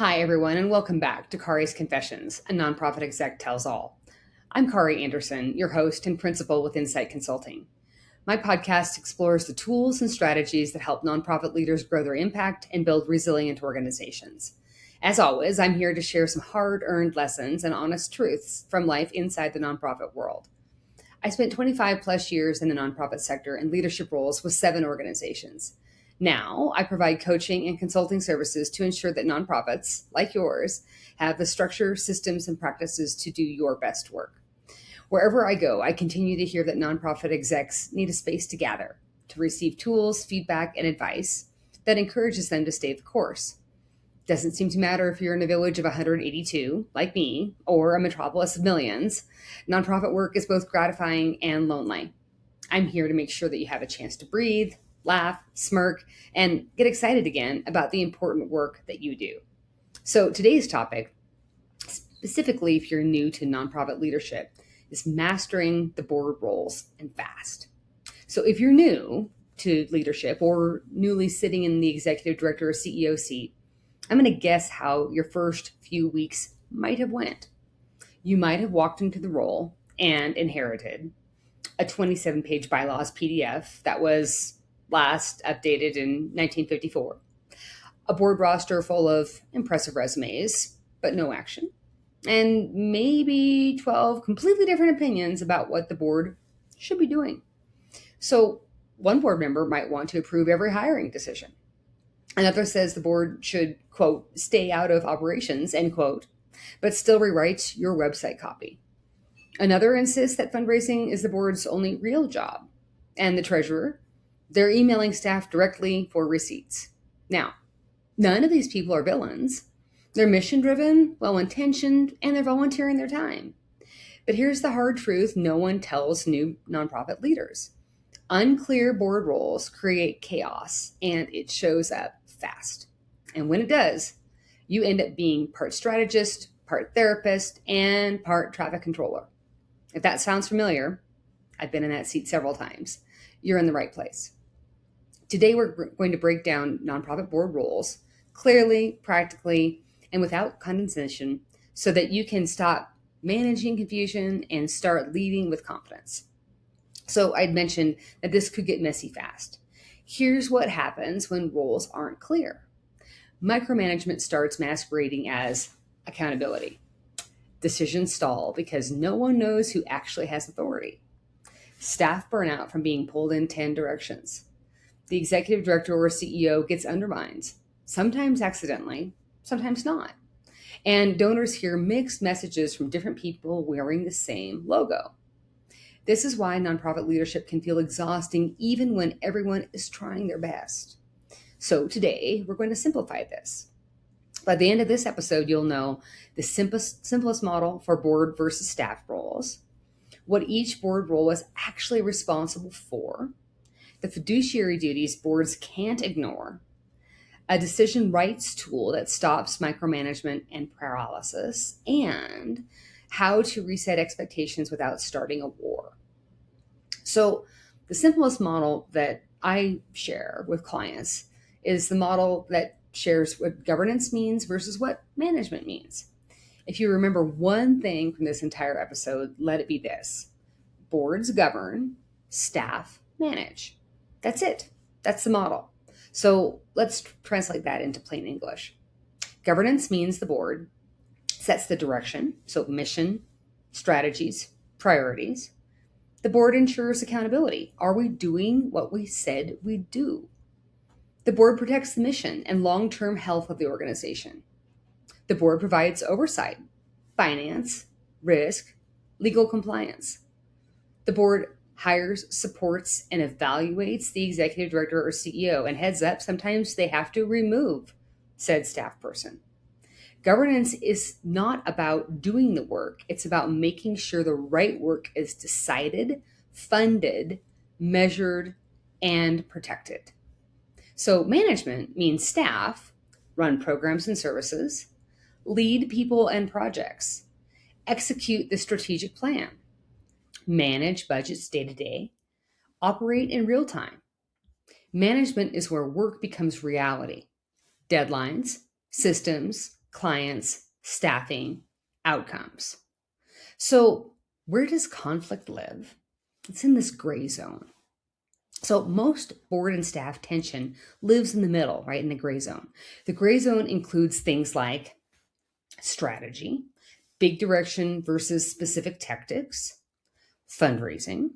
Hi, everyone, and welcome back to Kari's Confessions, a nonprofit exec tells all. I'm Kari Anderson, your host and principal with Incite Consulting. My podcast explores the tools and strategies that help nonprofit leaders grow their impact and build resilient organizations. As always, I'm here to share some hard-earned lessons and honest truths from life inside the nonprofit world. I spent 25 plus years in the nonprofit sector in leadership roles with 7 organizations. Now, I provide coaching and consulting services to ensure that nonprofits, like yours, have the structure, systems, and practices to do your best work. Wherever I go, I continue to hear that nonprofit execs need a space to gather, to receive tools, feedback, and advice that encourages them to stay the course. Doesn't seem to matter if you're in a village of 182, like me, or a metropolis of millions. Nonprofit work is both gratifying and lonely. I'm here to make sure that you have a chance to breathe, laugh, smirk, and get excited again about the important work that you do. So today's topic, specifically if you're new to nonprofit leadership, is mastering the board roles and fast. So if you're new to leadership or newly sitting in the executive director or CEO seat, I'm going to guess how your first few weeks might have went. You might have walked into the role and inherited a 27-page bylaws PDF that was last updated in 1954, a board roster full of impressive resumes, but no action, and maybe 12 completely different opinions about what the board should be doing. So one board member might want to approve every hiring decision. Another says the board should, quote, stay out of operations, end quote, but still rewrites your website copy. Another insists that fundraising is the board's only real job. And the treasurer, they're emailing staff directly for receipts. Now, none of these people are villains. They're mission-driven, well-intentioned, and they're volunteering their time. But here's the hard truth no one tells new nonprofit leaders. Unclear board roles create chaos, and it shows up fast. And when it does, you end up being part strategist, part therapist, and part traffic controller. If that sounds familiar, I've been in that seat several times. You're in the right place. Today, we're going to break down nonprofit board roles clearly, practically, and without condescension so that you can stop managing confusion and start leading with confidence. So I'd mentioned that this could get messy fast. Here's what happens when roles aren't clear. Micromanagement starts masquerading as accountability. Decisions stall because no one knows who actually has authority. Staff burn out from being pulled in 10 directions. The executive director or CEO gets undermined, sometimes accidentally, sometimes not. And donors hear mixed messages from different people wearing the same logo. This is why nonprofit leadership can feel exhausting even when everyone is trying their best. So today, we're going to simplify this. By the end of this episode, you'll know the simplest model for board versus staff roles, what each board role is actually responsible for, the fiduciary duties boards can't ignore, a decision rights tool that stops micromanagement and paralysis, and how to reset expectations without starting a war. So the simplest model that I share with clients is the model that shares what governance means versus what management means. If you remember one thing from this entire episode, let it be this: boards govern, staff manage. That's it. That's the model. So let's translate that into plain English. Governance means the board sets the direction, so mission, strategies, priorities. The board ensures accountability. Are we doing what we said we'd do? The board protects the mission and long-term health of the organization. The board provides oversight, finance, risk, legal compliance. The board hires, supports, and evaluates the executive director or CEO, and heads up, sometimes they have to remove said staff person. Governance is not about doing the work. It's about making sure the right work is decided, funded, measured, and protected. So management means staff run programs and services, lead people and projects, execute the strategic plan, manage budgets day to day, operate in real time. Management is where work becomes reality. Deadlines, systems, clients, staffing, outcomes. So where does conflict live? It's in this gray zone. So most board and staff tension lives in the middle, right in the gray zone. The gray zone includes things like strategy, big direction versus specific tactics, fundraising,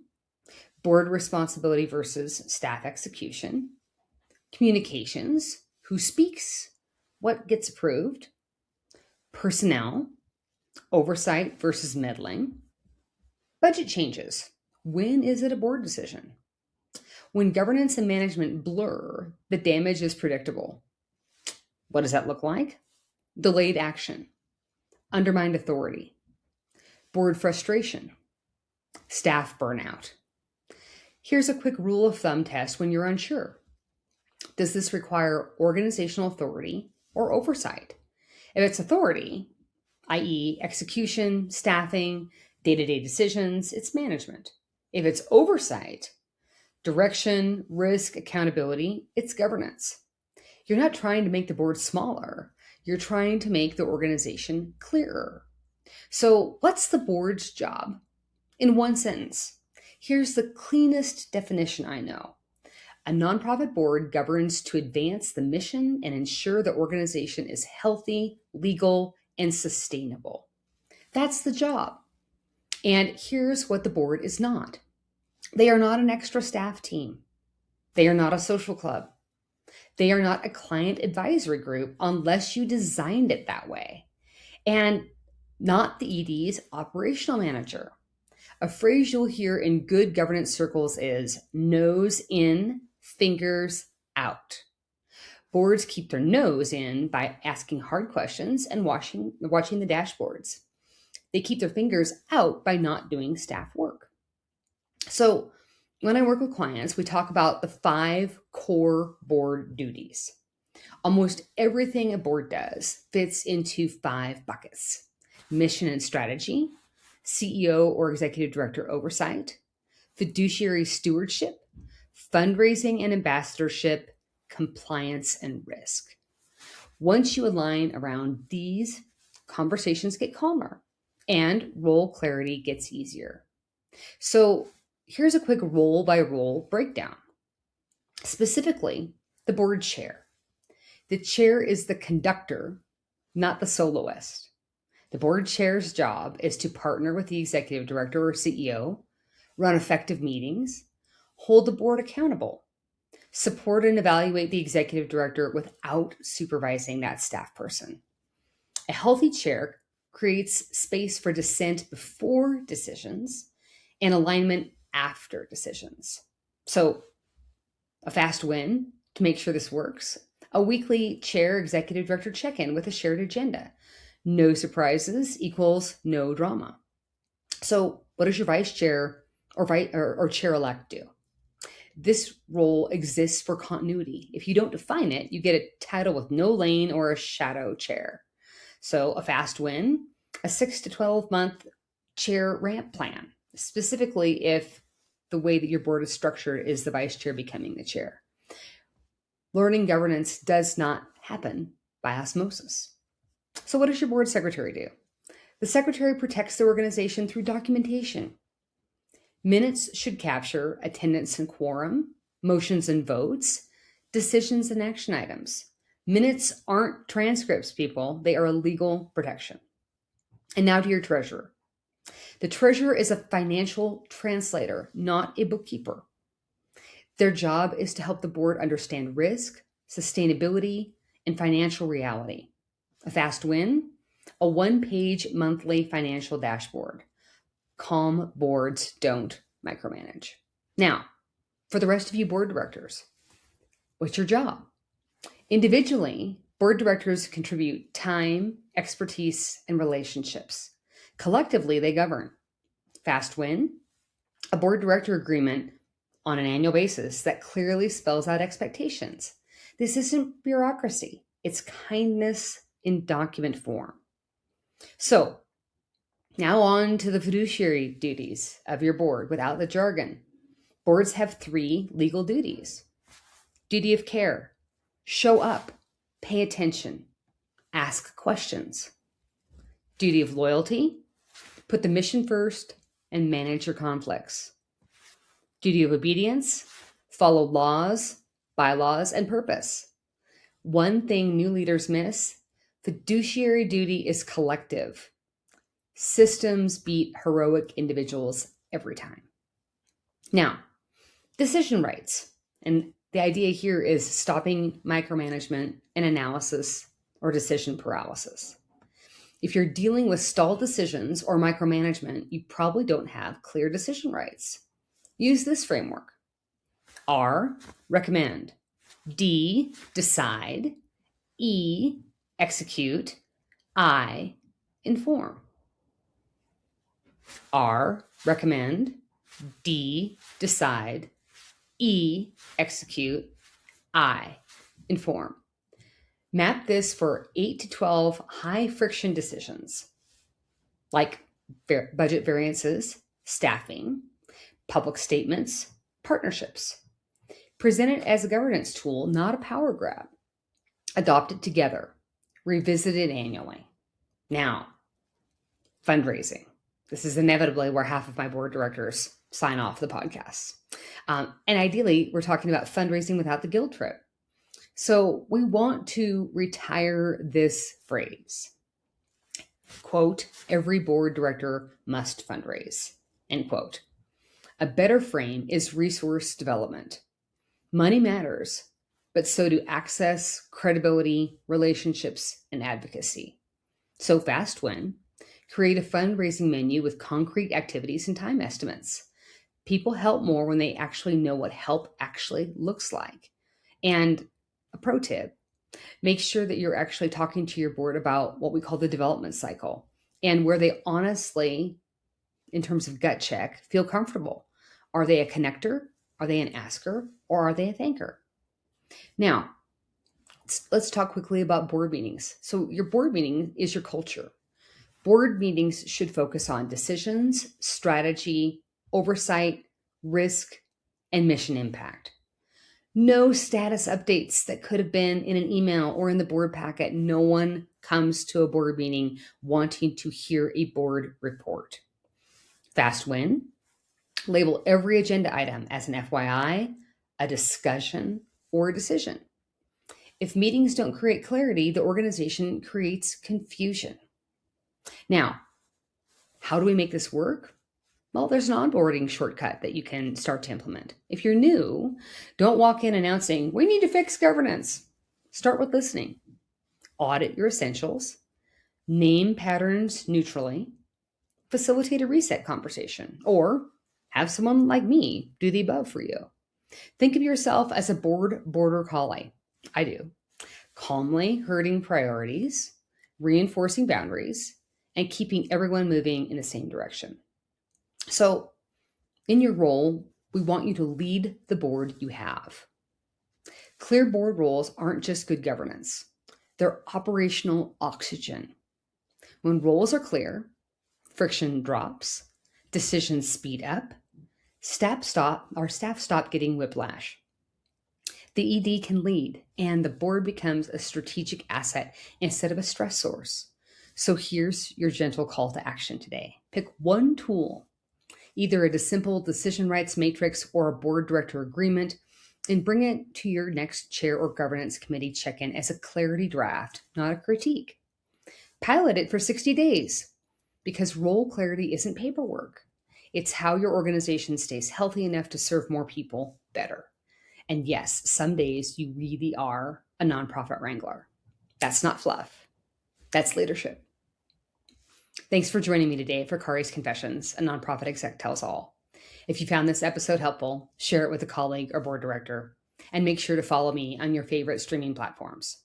board responsibility versus staff execution, communications, who speaks, what gets approved, personnel, oversight versus meddling, budget changes. When is it a board decision? When governance and management blur, the damage is predictable. What does that look like? Delayed action, undermined authority, board frustration, staff burnout. Here's a quick rule of thumb test when you're unsure. Does this require organizational authority or oversight? If it's authority, i.e. execution, staffing, day-to-day decisions, it's management. If it's oversight, direction, risk, accountability, it's governance. You're not trying to make the board smaller. You're trying to make the organization clearer. So what's the board's job? In one sentence, here's the cleanest definition I know. A nonprofit board governs to advance the mission and ensure the organization is healthy, legal, and sustainable. That's the job. And here's what the board is not. They are not an extra staff team. They are not a social club. They are not a client advisory group unless you designed it that way. And not the ED's operational manager. A phrase you'll hear in good governance circles is nose in, fingers out. Boards keep their nose in by asking hard questions and watching the dashboards. They keep their fingers out by not doing staff work. So when I work with clients, we talk about the 5 core board duties. Almost everything a board does fits into 5 buckets: mission and strategy, CEO or executive director oversight, fiduciary stewardship, fundraising and ambassadorship, compliance and risk. Once you align around these, conversations get calmer and role clarity gets easier. So here's a quick role-by-role breakdown. Specifically, the board chair. The chair is the conductor, not the soloist. The board chair's job is to partner with the executive director or CEO, run effective meetings, hold the board accountable, support and evaluate the executive director without supervising that staff person. A healthy chair creates space for dissent before decisions and alignment after decisions. So a fast win to make sure this works: a weekly chair executive director check-in with a shared agenda. No surprises equals no drama. So what does your vice chair or chair-elect do? This role exists for continuity. If you don't define it, you get a title with no lane or a shadow chair. So a fast win, a 6 to 12 month chair ramp plan, specifically if the way that your board is structured is the vice chair becoming the chair. Learning governance does not happen by osmosis. So what does your board secretary do? The secretary protects the organization through documentation. Minutes should capture attendance and quorum, motions and votes, decisions and action items. Minutes aren't transcripts, people. They are a legal protection. And now to your treasurer. The treasurer is a financial translator, not a bookkeeper. Their job is to help the board understand risk, sustainability, and financial reality. A fast win, a 1-page monthly financial dashboard. Calm boards don't micromanage. Now, for the rest of you board directors, what's your job? Individually, board directors contribute time, expertise, and relationships. Collectively, they govern. Fast win, a board director agreement on an annual basis that clearly spells out expectations. This isn't bureaucracy. It's kindness in document form. So now on to the fiduciary duties of your board without the jargon. Boards have 3 legal duties. Duty of care, show up, pay attention, Ask questions. Duty of loyalty, put the mission first and manage your conflicts. Duty of obedience, follow laws, bylaws, and purpose. One thing new leaders miss: fiduciary duty is collective. Systems beat heroic individuals every time. Now, decision rights. And the idea here is stopping micromanagement and analysis or decision paralysis. If you're dealing with stalled decisions or micromanagement, you probably don't have clear decision rights. Use this framework. R, recommend. D, decide. E, execute. I, inform. R, recommend. D, decide. E, execute. I, inform. Map this for 8 to 12 high friction decisions like budget variances, staffing, public statements, partnerships. Present it as a governance tool, not a power grab. Adopt it together. Revisit it annually. Now, fundraising. This is inevitably where half of my board directors sign off the podcast. And ideally, we're talking about fundraising without the guilt trip. So we want to retire this phrase. Quote, every board director must fundraise, end quote. A better frame is resource development. Money matters, but so do access, credibility, relationships, and advocacy. So fast win. Create a fundraising menu with concrete activities and time estimates. People help more when they actually know what help actually looks like. And a pro tip, make sure that you're actually talking to your board about what we call the development cycle and where they honestly, in terms of gut check, feel comfortable. Are they a connector? Are they an asker? Or are they a thanker? Now, let's talk quickly about board meetings. So your board meeting is your culture. Board meetings should focus on decisions, strategy, oversight, risk, and mission impact. No status updates that could have been in an email or in the board packet. No one comes to a board meeting wanting to hear a board report. Fast win. Label every agenda item as an FYI, a discussion, or a decision. If meetings don't create clarity, the organization creates confusion. Now, how do we make this work? Well, there's an onboarding shortcut that you can start to implement. If you're new, don't walk in announcing, we need to fix governance. Start with listening. Audit your essentials. Name patterns neutrally. Facilitate a reset conversation. Or have someone like me do the above for you. Think of yourself as a border collie. I do. Calmly herding priorities, reinforcing boundaries, and keeping everyone moving in the same direction. So in your role, we want you to lead the board you have. Clear board roles aren't just good governance. They're operational oxygen. When roles are clear, friction drops, decisions speed up, staff stop getting whiplash. The ED can lead, and the board becomes a strategic asset instead of a stress source. So here's your gentle call to action today. Pick one tool, either a simple decision rights matrix or a board director agreement, and bring it to your next chair or governance committee check-in as a clarity draft, not a critique. Pilot it for 60 days because role clarity isn't paperwork. It's how your organization stays healthy enough to serve more people better. And yes, some days you really are a nonprofit wrangler. That's not fluff. That's leadership. Thanks for joining me today for Kari's Confessions, a nonprofit exec tells all. If you found this episode helpful, share it with a colleague or board director, and make sure to follow me on your favorite streaming platforms.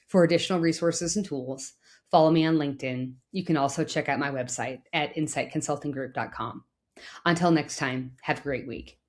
For additional resources and tools, follow me on LinkedIn. You can also check out my website at inciteconsultinggroup.com. Until next time, have a great week.